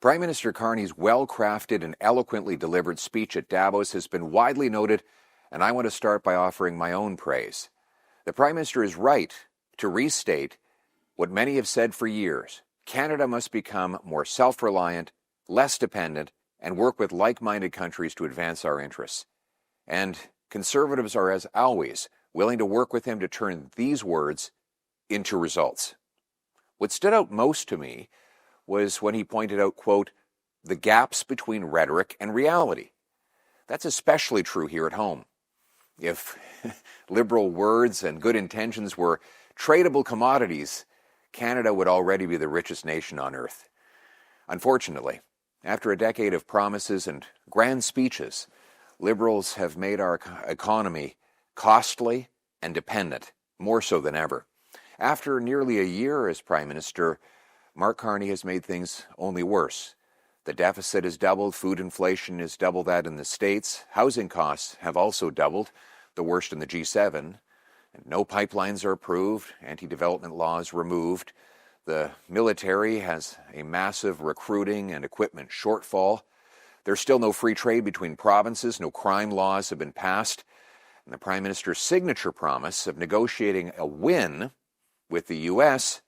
Prime Minister Carney's well-crafted and eloquently delivered speech at Davos has been widely noted, and I want to start by offering my own praise. The Prime Minister is right to restate what many have said for years. Canada must become more self-reliant, less dependent, and work with like-minded countries to advance our interests. And Conservatives are, as always, willing to work with him to turn these words into results. What stood out most to me was when he pointed out, quote, the gaps between rhetoric and reality. That's especially true here at home. If liberal words and good intentions were tradable commodities, Canada would already be the richest nation on earth. Unfortunately, after a decade of promises and grand speeches, Liberals have made our economy costly and dependent, more so than ever. After nearly a year as Prime Minister, Mark Carney has made things only worse. The deficit has doubled, food inflation is double that in the States, housing costs have also doubled, the worst in the G7, and no pipelines are approved, anti-development laws removed. The military has a massive recruiting and equipment shortfall. There's still no free trade between provinces, no crime laws have been passed, and the Prime Minister's signature promise of negotiating a win with the U.S.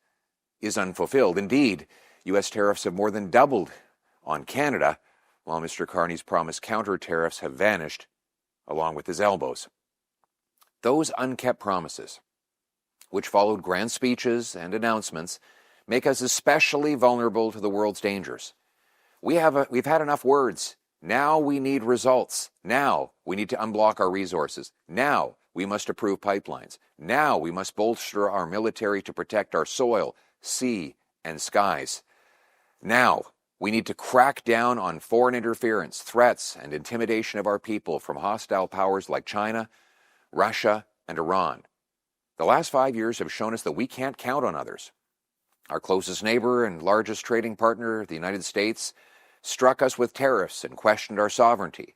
is unfulfilled. Indeed, U.S. tariffs have more than doubled on Canada, while Mr. Carney's promised counter tariffs have vanished along with his elbows. Those unkept promises, which followed grand speeches and announcements, make us especially vulnerable to the world's dangers. We've had enough words. Now we need results. Now we need to unblock our resources. Now we must approve pipelines. Now we must bolster our military to protect our soil, sea, and skies. Now we need to crack down on foreign interference, threats, and intimidation of our people from hostile powers like China, Russia, and Iran. The last 5 years have shown us that we can't count on others. Our closest neighbor and largest trading partner, the United States, struck us with tariffs and questioned our sovereignty.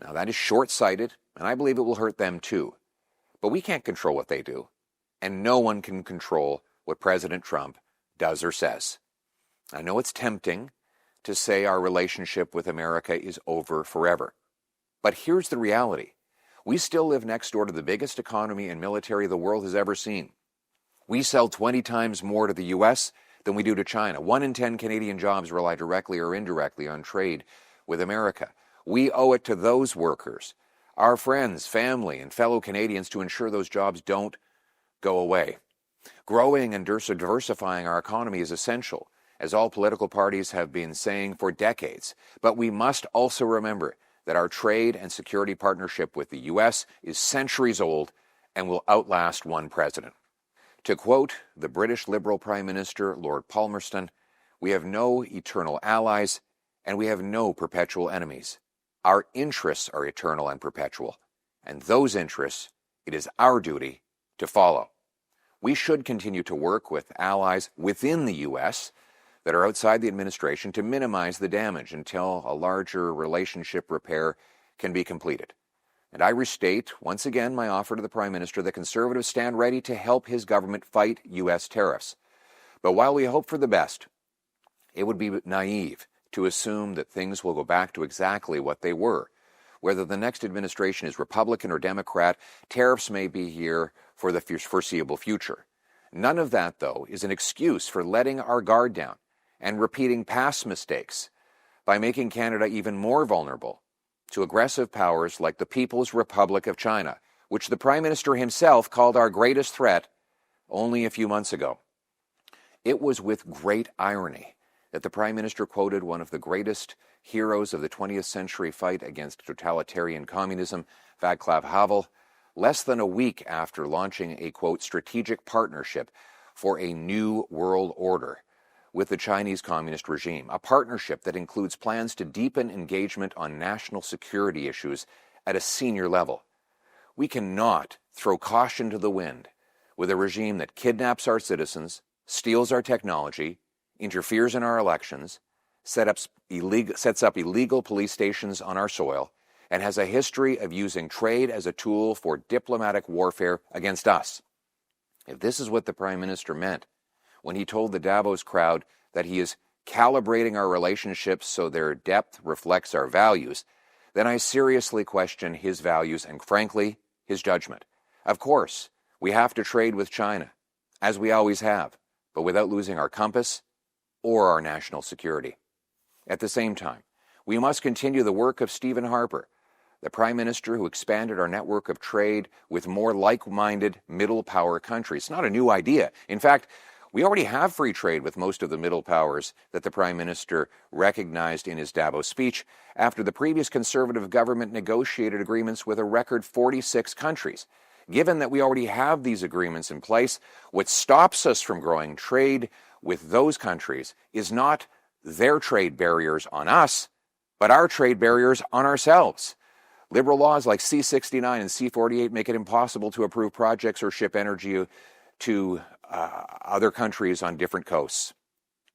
Now that is short-sighted, and I believe it will hurt them too. But we can't control what they do, and no one can control what President Trump does or says. I know it's tempting to say our relationship with America is over forever. But here's the reality. We still live next door to the biggest economy and military the world has ever seen. We sell 20 times more to the U.S. than we do to China. 1 in 10 Canadian jobs rely directly or indirectly on trade with America. We owe it to those workers, our friends, family, and fellow Canadians to ensure those jobs don't go away. Growing and diversifying our economy is essential, as all political parties have been saying for decades. But we must also remember that our trade and security partnership with the U.S. is centuries old and will outlast one president. To quote the British Liberal Prime Minister, Lord Palmerston, we have no eternal allies and we have no perpetual enemies. Our interests are eternal and perpetual, and those interests it is our duty to follow. We should continue to work with allies within the U.S. that are outside the administration to minimize the damage until a larger relationship repair can be completed. And I restate, once again, my offer to the Prime Minister that Conservatives stand ready to help his government fight U.S. tariffs. But while we hope for the best, it would be naive to assume that things will go back to exactly what they were. Whether the next administration is Republican or Democrat, tariffs may be here for the foreseeable future. None of that, though, is an excuse for letting our guard down and repeating past mistakes by making Canada even more vulnerable to aggressive powers like the People's Republic of China, which the Prime Minister himself called our greatest threat only a few months ago. It was with great irony that the Prime Minister quoted one of the greatest heroes of the 20th century fight against totalitarian communism, Václav Havel, less than a week after launching a, quote, strategic partnership for a new world order with the Chinese communist regime, a partnership that includes plans to deepen engagement on national security issues at a senior level. We cannot throw caution to the wind with a regime that kidnaps our citizens, steals our technology, interferes in our elections, sets up illegal police stations on our soil, and has a history of using trade as a tool for diplomatic warfare against us. If this is what the Prime Minister meant when he told the Davos crowd that he is calibrating our relationships so their depth reflects our values, then I seriously question his values and, frankly, his judgment. Of course, we have to trade with China, as we always have, but without losing our compass or our national security. At the same time, we must continue the work of Stephen Harper, the Prime Minister who expanded our network of trade with more like-minded middle-power countries. It's not a new idea. In fact, we already have free trade with most of the middle powers that the Prime Minister recognized in his Davos speech after the previous Conservative government negotiated agreements with a record 46 countries. Given that we already have these agreements in place, what stops us from growing trade with those countries is not their trade barriers on us, but our trade barriers on ourselves. Liberal laws like C-69 and C-48 make it impossible to approve projects or ship energy to other countries on different coasts.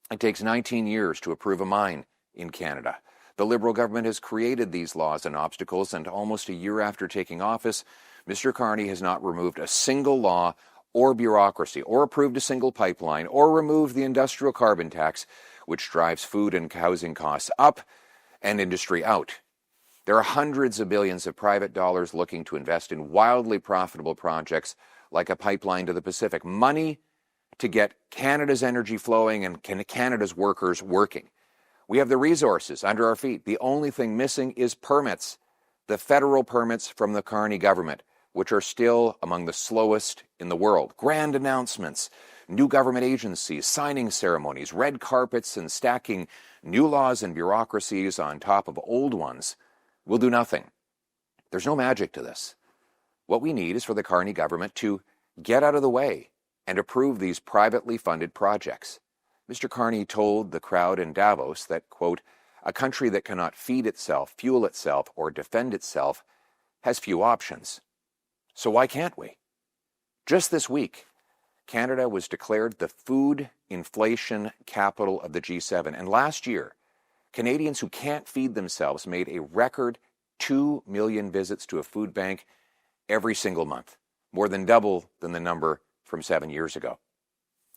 It takes 19 years to approve a mine in Canada. The Liberal government has created these laws and obstacles, and almost a year after taking office, Mr. Carney has not removed a single law or bureaucracy, or approved a single pipeline, or removed the industrial carbon tax, which drives food and housing costs up and industry out. There are hundreds of billions of private dollars looking to invest in wildly profitable projects like a pipeline to the Pacific. Money to get Canada's energy flowing and Canada's workers working. We have the resources under our feet. The only thing missing is permits. The federal permits from the Carney government, which are still among the slowest in the world. Grand announcements, new government agencies, signing ceremonies, red carpets, and stacking new laws and bureaucracies on top of old ones will do nothing. There's no magic to this. What we need is for the Carney government to get out of the way and approve these privately funded projects. Mr. Carney told the crowd in Davos that, quote, a country that cannot feed itself, fuel itself, or defend itself has few options. So why can't we? Just this week, Canada was declared the food inflation capital of the G7. And last year, Canadians who can't feed themselves made a record 2 million visits to a food bank every single month, more than double than the number from 7 years ago.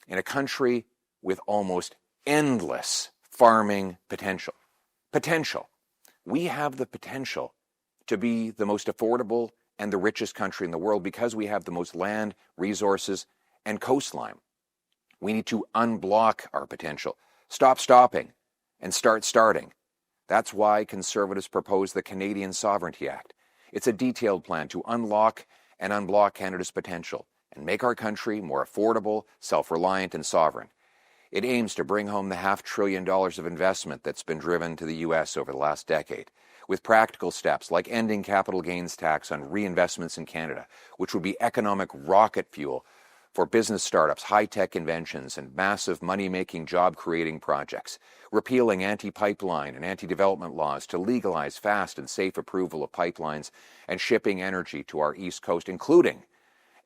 In a country with almost endless farming potential. We have the potential to be the most affordable and the richest country in the world because we have the most land, resources, and coastline. We need to unblock our potential, stop stopping, and start starting. That's why Conservatives propose the Canadian Sovereignty Act. It's a detailed plan to unlock and unblock Canada's potential and make our country more affordable, self-reliant, and sovereign. It aims to bring home the $500 billion of investment that's been driven to the U.S. over the last decade, with practical steps like ending capital gains tax on reinvestments in Canada, which would be economic rocket fuel for business startups, high-tech inventions, and massive money-making, job-creating projects, repealing anti-pipeline and anti-development laws to legalize fast and safe approval of pipelines and shipping energy to our East Coast, including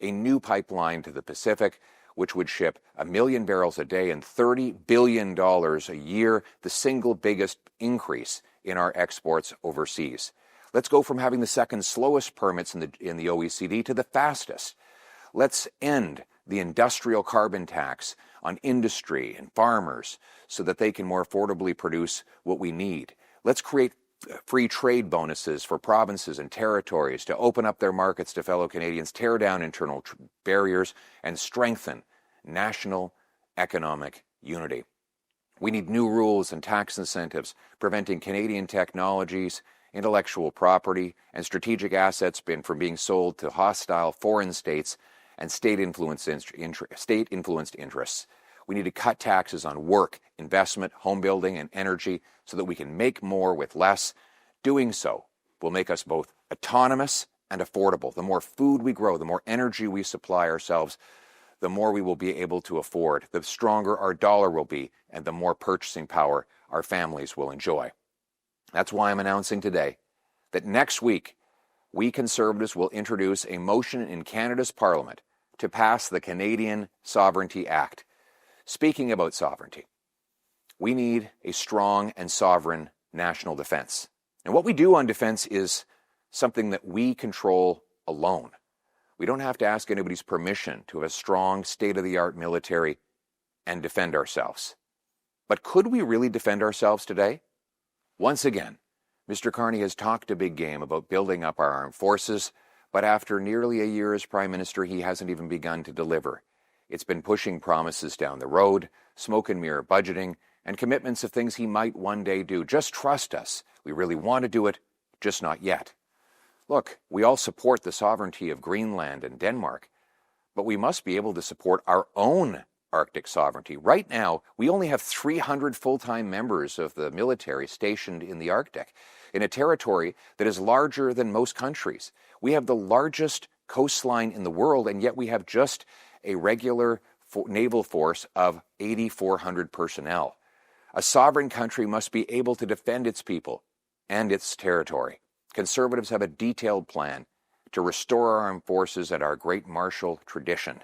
a new pipeline to the Pacific, which would ship 1 million barrels a day and $30 billion a year, the single biggest increase in our exports overseas. Let's go from having the second slowest permits in the OECD to the fastest. Let's end the industrial carbon tax on industry and farmers so that they can more affordably produce what we need. Let's create free trade bonuses for provinces and territories to open up their markets to fellow Canadians, tear down internal barriers, and strengthen national economic unity. We need new rules and tax incentives preventing Canadian technologies, intellectual property, and strategic assets from being sold to hostile foreign states and state-influenced interests. We need to cut taxes on work, investment, home building, and energy so that we can make more with less. Doing so will make us both autonomous and affordable. The more food we grow, the more energy we supply ourselves, the more we will be able to afford, the stronger our dollar will be, and the more purchasing power our families will enjoy. That's why I'm announcing today that next week, we Conservatives will introduce a motion in Canada's Parliament to pass the Canadian Sovereignty Act. Speaking about sovereignty, we need a strong and sovereign national defense. And what we do on defense is something that we control alone. We don't have to ask anybody's permission to have a strong, state-of-the-art military and defend ourselves. But could we really defend ourselves today? Once again, Mr. Carney has talked a big game about building up our armed forces, but after nearly a year as Prime Minister, he hasn't even begun to deliver. It's been pushing promises down the road, smoke and mirror budgeting, and commitments of things he might one day do. Just trust us. We really want to do it, just not yet. Look, we all support the sovereignty of Greenland and Denmark, but we must be able to support our own Arctic sovereignty. Right now, we only have 300 full-time members of the military stationed in the Arctic, in a territory that is larger than most countries. We have the largest coastline in the world, and yet we have just a regular naval force of 8,400 personnel. A sovereign country must be able to defend its people and its territory. Conservatives have a detailed plan to restore our armed forces and our great martial tradition,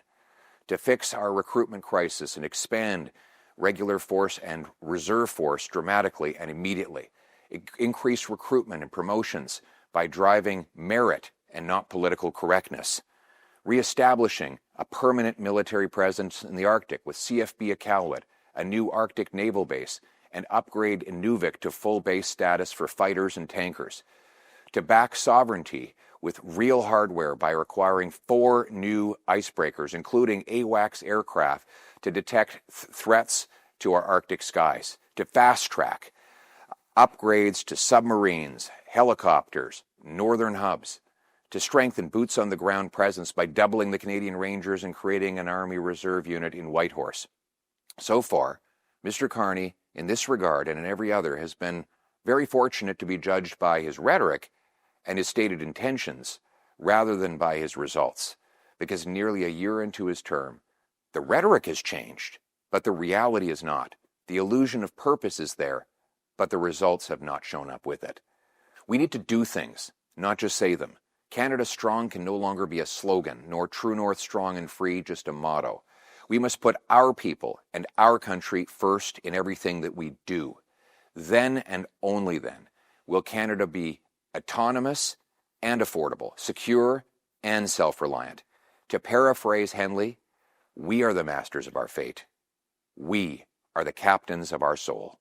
to fix our recruitment crisis and expand regular force and reserve force dramatically and immediately, increase recruitment and promotions by driving merit and not political correctness, reestablishing a permanent military presence in the Arctic with CFB Iqaluit, a new Arctic naval base, and upgrade Inuvik to full base status for fighters and tankers, to back sovereignty with real hardware by requiring 4 new icebreakers, including AWACS aircraft, to detect threats to our Arctic skies, to fast-track upgrades to submarines, helicopters, northern hubs, to strengthen boots-on-the-ground presence by doubling the Canadian Rangers and creating an Army Reserve unit in Whitehorse. So far, Mr. Carney, in this regard and in every other, has been very fortunate to be judged by his rhetoric and his stated intentions rather than by his results, because nearly a year into his term, the rhetoric has changed, but the reality is not. The illusion of purpose is there, but the results have not shown up with it. We need to do things, not just say them. Canada Strong can no longer be a slogan, nor True North Strong and Free just a motto. We must put our people and our country first in everything that we do. Then and only then will Canada be autonomous and affordable, secure and self-reliant. To paraphrase Henley, we are the masters of our fate. We are the captains of our soul.